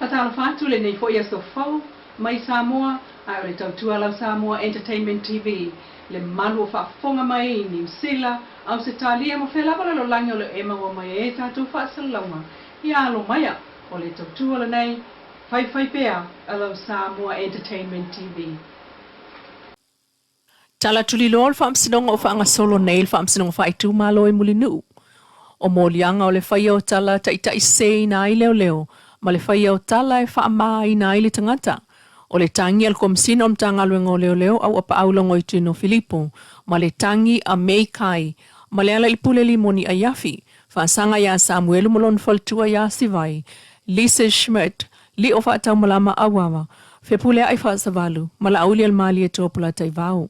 Fatala fatu le nei foi so fau mai Samoa ai o le tautua lau Samoa Entertainment TV le manu fa fonga mai ni sila au se talia mo fela bala lo lango le ema o mai e tatu fa salama ia lo maya o le tautua le nei fai pea lau Samoa Entertainment TV. Tala tuli lol fam sinong o fa nga solo nail fam sinong fa itu malo e mulinu. O molianga o le fai o tala ta sei na i leo ma le fai o tala e fa mai na i le tangata. O le tangi al komsina om tanga luengo leo au apa aulongo i tino Filipo. Ma le tangi a meikai. Ma le ala ipule limoni a yafi. Fa sanga ya Samuelu molon faltua ya sivai. Lisa Schmidt. Li o fa atau malama awawa. Fe pule ai fa savalu. Ma la auli al mali e topula taivau.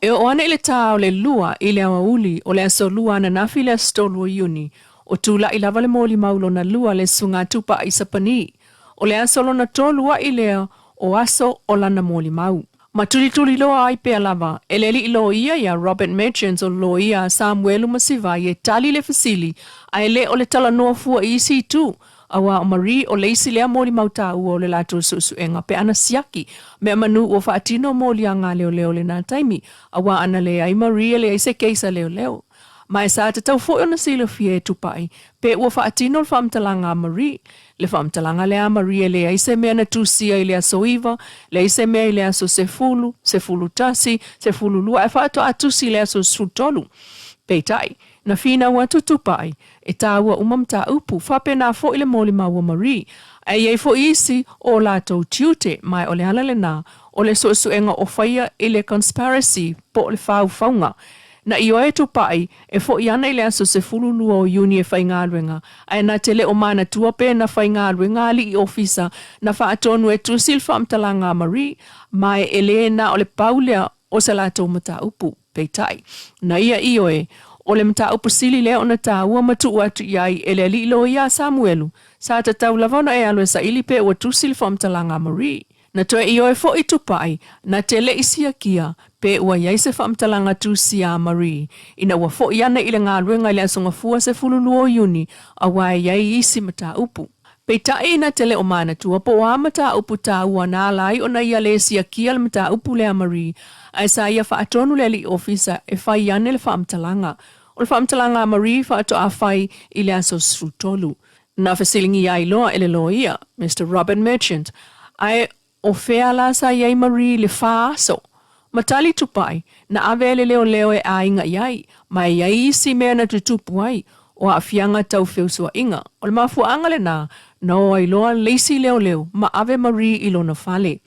E o ana ile tau le lua ile awa uli o le aso lua na nafi le stolu uni. O tula ila vale moli maulo na lua le sunga tupa isapani. O le aso na tolua ile o aso o lana moli mau. Matuli loa ai pe alava. Eleli ilo ia ya Robert Merchants o lo ia Samuelu masiva ye tali le fasili. Aile o le tala noa fua isi tu. Awa o Marie o leisi lea moli mauta ua o le lato susu enga pe ana siaki. Mea manu o faatino moli anga leo le na taimi. Awa ana le ai Marie le aise keisa leo. Mai sa te tau fo ona sila fie tupai. Pe ua faatino le famtalanga Marie. Le famtalanga lea Marie le aise mea na tusia ile soiva. Le aise mea ile aso sefulu tasi, sefulu lua. E faato atusi ile aso sutolu. Peitai. Na fina ua tutupai, e tāua umamta upu, whape nā fo ile moli maua Marie. Ai fo isi o lātou tiute, mai o le halale nā, o le suenga o whaia ile conspiracy po le whaunga. Na i oe tupai, e fo iana ile aso se fululua o uni e whaingaruenga. Ai nā tele o mana tuape na whaingaruenga li i ofisa, na whaatonu e tusil whamtalanga Marie, mai ele na o le paulea o se lātou mata upu, peitai. Na ia i oe, o le mta upusili leo na ta ua matu atu iai ele li lo ia Samuelu. Sa ta tau lavona e alwe sa ilipe ua tusil famtalanga Marie. Na toe i oe fo i tupai, na te le isia kia, pe ua iai se famtalanga tusia Marie. Ina ua fo iana ile ngā ruenga ile asonga fua se fululuo yuni, a wai iai isi mata upu. Pe tae na tele o mana tua po a mata upu ta ua nā lai o na ia le sia kia le mata upu lea Marie. Ai sa ia whaatonu le li ofisa e whai ane le whaamtalanga. O le whaamtalanga Marie whaato a whai i le aso srutolu. Na whasilingi ai loa ele loa ia, Mr. Robert Merchant. Ai o whea la sa iai Marie le whaaso. Matali tupai, na avele leo e a inga iai, mai iai isi mea na tutupu ai, o a fianga tau whiusua inga. O le mafuanga le nā, no ai loa leisi leo, ma ave Marie ilo na whale.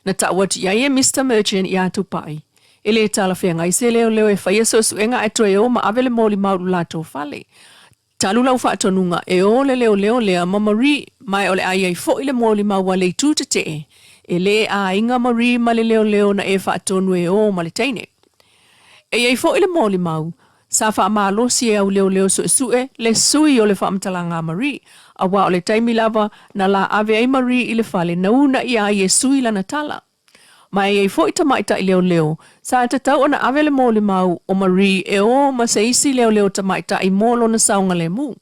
Na tawat iai e Mr. Merchant i atu pai. Ele tala whianga ise leo e whaia suenga e toe o ma ave le moli mauru lato whale. Talu lau whaatonunga e o le leo lea ma Marie, mai ole ai ai fo ile moli maua le tūte te. E le a inga Marie ma le leo na e whaatonu e o ma le teine. E ai fo ile moli mau, sa wha malo si e au leo sue, le sui o le whaamtalanga Marie. A wa o le taimi lava na la ave ai Marie i le whale na una i ai e sui lana tala. Mai e fo i tamaita i leo, sa te tau ona ave le mole mau o Marie e o ma se isi leo tamaita i molo na saunga le mu.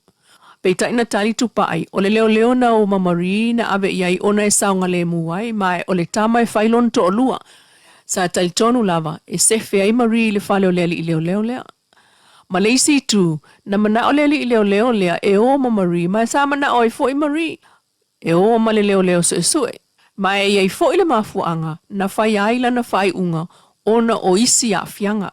Peita ina tali tupai, o le leo na o ma Marie na ave i ai ona e saunga le mu ai, mai o le tama e whailon to o lua. Sa tali tonu lava, e sefe ai Marie i le whale o leli i leo lea. Ma leisi tu, na mana o leli i leo lea e o ma Marie, mai sa mana o i fo i Marie. E o ma le leo sue. Mai e fo i le mafuanga, na whai aila na whai unga, ona o isi a fianga.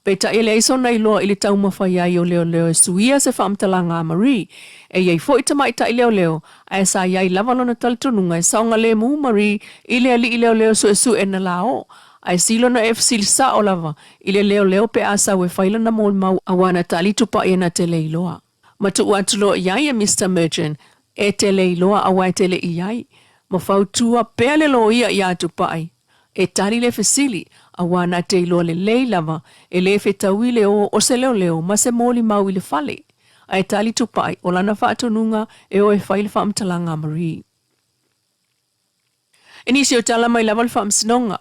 Peta e leiso na iloa i le tau mawhai ai o leo e suia se whaamtalanga Marie. E fo i tamaita i leo, a sa iai lavalona talitonunga e saunga le mu Marie, i le ali i leo sue na lao. Ai silo na e fsil sa o lava, i le leo pe asa we whaila na mol mau awana tali tupa e na te leiloa. Matu uatulo iai e Mr. Merchant, e te leiloa awa e tele iai. Ma whautua pea le lo ia i atu pai. E tali le fesili, a wana te iloa le lei lava, e le fetaui leo o se leo, ma se moli mau i le fale. A e tali tupai, o lana whaatonunga e o e whaile whaamtalanga Marie. E nisi o tala mai lava le whaamsinonga.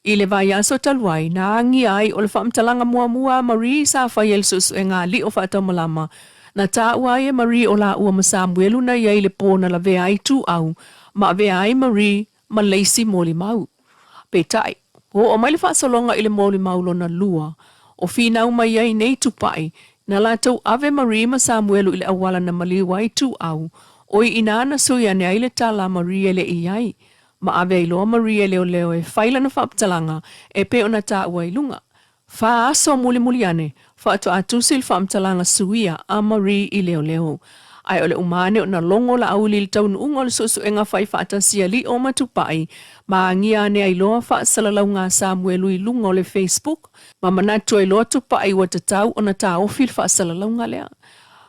I le vai aso taluai, na angi ai o le whaamtalanga mua Marie sa whaiel susu e ngā li o whaatamalama, Na taua e Marie o la ua ma Samuelu na iai le pōna la vea ai tu au, ma vea ai Marie ma leisi moli mau. Petai, o mai le whaasalonga i le moli mau lona lua, o finau mai iai nei tupai, na la tau ave Marie ma Samuelu i le awala na maliwa ai tu au, o i inana sui ane ai le tala Marie le iai, ma ave iloa Marie leo e whaila na whaaptalanga e pe ona taua ilunga. Fa aso muli ane, fa ato atusil whaamtalanga suia a Marie i leo. Ai ole umane o na longo la auli le taunu unga le susu e ngā whai whaatasia li o matupai, ma angia ane ai loa whaasalalau ngā Samuelu i lunga o le Facebook, ma manatu ai loa tupai wa tatau o na tā ofil whaasalalau ngā lea.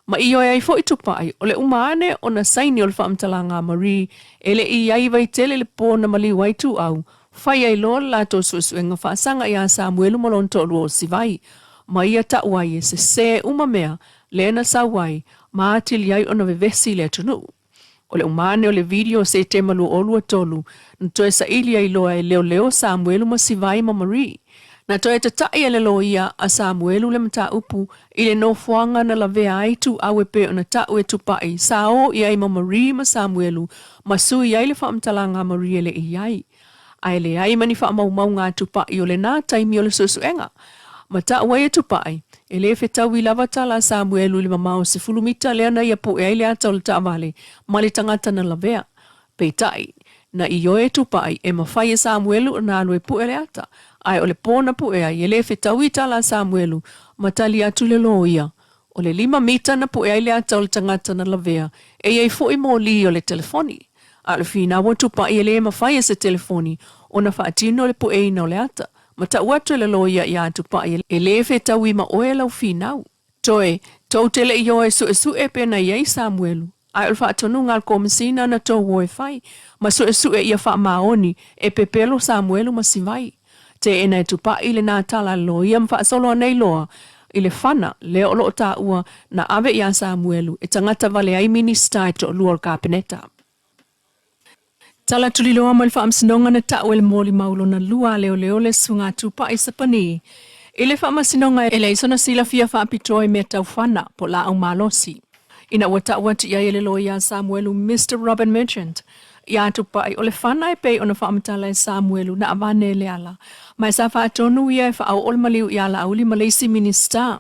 Ma i oi ai fo i tupai, o le umane o na saini o le whaamtalanga Marie, ele i ai vai tele le pō na mali waitu au, whai ai loa la tō susu e ngā whaasanga i a Samuelu malon tōlu o si vai, ma ia tauai e se umamea, le na sawai, ma atili ai ona vevesi le tunu. O le umane o le video se te malu olua tolu, na toe sa ili ai loa e leo Samuelu ma sivai ma Marie. Na toe te tai e le lo ia a Samuelu le mata upu, i le no fuanga na la vea ai tu awe pe o na tau e tupai, sa o i ai ma Marie ma Samuelu, ma sui ai le whaamtalanga Marie le i ai. Ai le ai mani whaamau ngā tupai o le nā taimi o le susuenga. Ma tau e tupai, e le whetau i lava tala Samuelu le mamao se fulumita lea na ia po e ai le atau le taamale, ma le tangata na lavea. Peitai, na i oe tupai e mawhai e Samuelu na alue pu e le ata. Ai o le pōna pu e ai, e le whetau i tala Samuelu, ma tali atu le lo ia. O le 5 mita na pu e ai le atau le tangata na lavea, e iei fo i mo li o le telefoni. A le fina wa tupai e le mawhai e se telefoni, o na whaatino le pu e ina o le ata. Ma ta uatu le loia i atu pa e le whetau i ma oe lau finau. Toe, tau tele i oe su e pena iei Samuelu. Ai ulfa atonu ngal komisina na tau woe fai, ma su e ia wha maoni e pepelo Samuelu ma sivai. Te ena e tupa i le nā tala loia ma wha solo nei loa, i le whana le olo ta ua na ave i a Samuelu e tangata vale ai minister to luar kapeneta. Tala tuliloa mo le whaamsinonga na tau ele mōli maulo na lua leo le sunga tupa i sapani. Ile whaamasinonga ele isona sila fia whaapitoi me tau whana po la au malosi. Ina ua tau atu ia ele loia Samuelu Mr. Robin Merchant. Ia tupa i ole whana e pei ona whaamatala e Samuelu na avane le ala. Mai sa whaatonu ia e whaau ole maliu i ala auli Malaysi minister.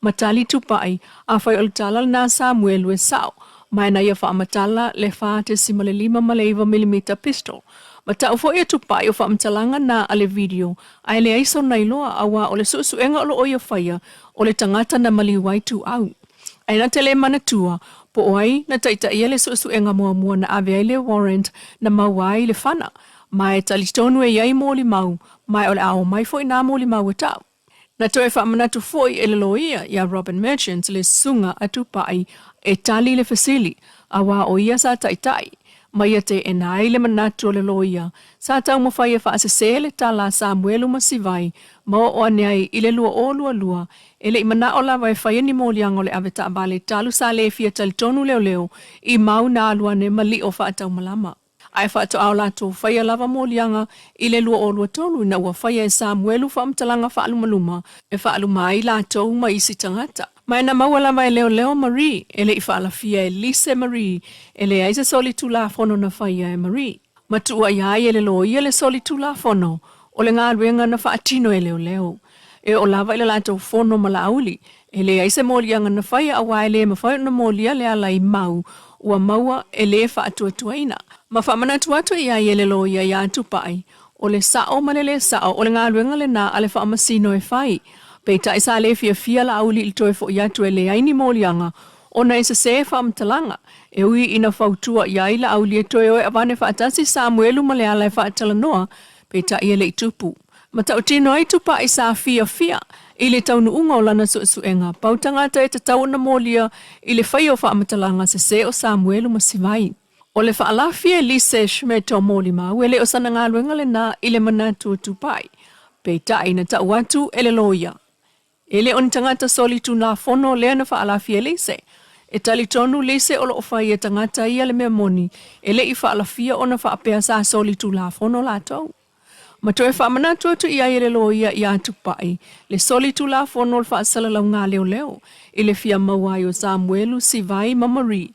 Matali tupa i a whai ole tala na Samuelu e sao. Mai na ia whaamatala le whaate si male 5mm pistol. Ma tau fo ia tupai o whaamatalanga na ale video, ai le aiso nailoa awa o le susuenga o lo oia whaia o le tangata na maliwai tu au. Ai na tele manatua, po oai na taita ia le susuenga mua na ave ai le warrant na mawai le whana. Mai talitonu e iai mōli mau, mai o le ao mai fo i nā mōli mau e tau. Na toe whaamanatu foi e le loia ia Robin Merchant le sunga atupai e tali le fasili, awa o ia sa taitai. Mai te e nai le manatu o le loia, sa tau mawhai e whaasese le tala Samuelu masivai, ma o aneai i le lua lua, e le imana o lawa e whaiani mōliang o le aveta abale talu sa le fia talitonu leo, i mau nā alua ne mali o whaatau malama. Ai whaato au lato whaia lava mōlianga i le lua tolu na ua whaia e Samuelu whaamtalanga whaalumaluma e whaaluma i lato ma isi tangata. Mai na mawala e leo Marie, ele i whaalafia e Lise Marie, ele aise soli tu la fono na whaia e Marie. Matua iai ele lo ia le soli tu la fono, o le ngā ruenga na whaatino e leo. E o lava i le lato fono ma la auli, ele aise mōlianga na whaia awa ele ma whaia na mōlia le ala i mau, ua maua ele whaatuatuaina. Ma whamanatu atu iai ele lo ia ia tupai, o le sao malele sao, o le ngā ruenga le na ale whaamasino e whai. Peita isa le fia la auli il toe fo ia tue le aini mōlianga, o na isa se whaamtalanga, e ui ina whautua iai la auli e toe oe avane whaatasi Samuelu ma le ala e whaatalanoa, peita ia le itupu. Ma tau tino ai tupa isa fia, i le taunu unga o lana suenga, pautanga te tau na mōlia, i le whai o whaamatalanga se o Samuelu ma sivai. O le whaalafia Lise Shmeto mōli mau, e le o sana ngā luenga le na i le manatu tupai, peita ina tau atu ele loia. Ele on tangata soli tu na fono le na whaalafia Lise. E talitonu Lise o lo whai e tangata ia le mea moni. Ele i whaalafia o na whaapea sa soli tu la fono la tau. Ma toe whamanatu atu ia i le loia i atu pai, le soli tu la fono le whaasala lau ngā leo leo, i le fia mawai o Samuelu, Sivai, Mamari.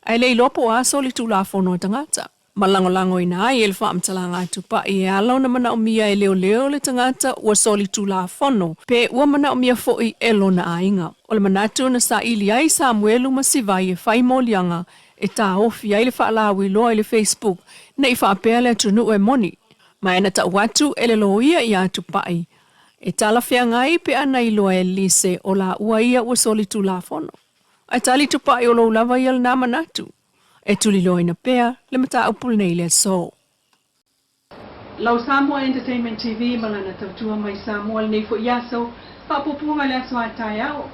Ai le ilopo a soli tu la fono tangata. Malango ina ai e le whaamtalanga atu pai e alau na mana o mia e leo leo le tangata ua soli tu la fono, pe ua mana o mia foi e lona ainga. O le manatu na sa ili ai Samuelu ma Sivai e whai molianga, e tā ofi ai le whaalawi loa i le Facebook, na i whaapea le atunu e moni. Ma ena ta watu ele loia i atu pai. E tala whea ngai pe ana i loa e lise o la ua ia ua soli tu la fono. Ai tali tu pai o lo lava i al na manatu. E tuli loa ina pea le mata upul nei le so. Lau Samoa Entertainment TV malana tautua mai Samoa le nei fo iaso, papupunga le aso atai au.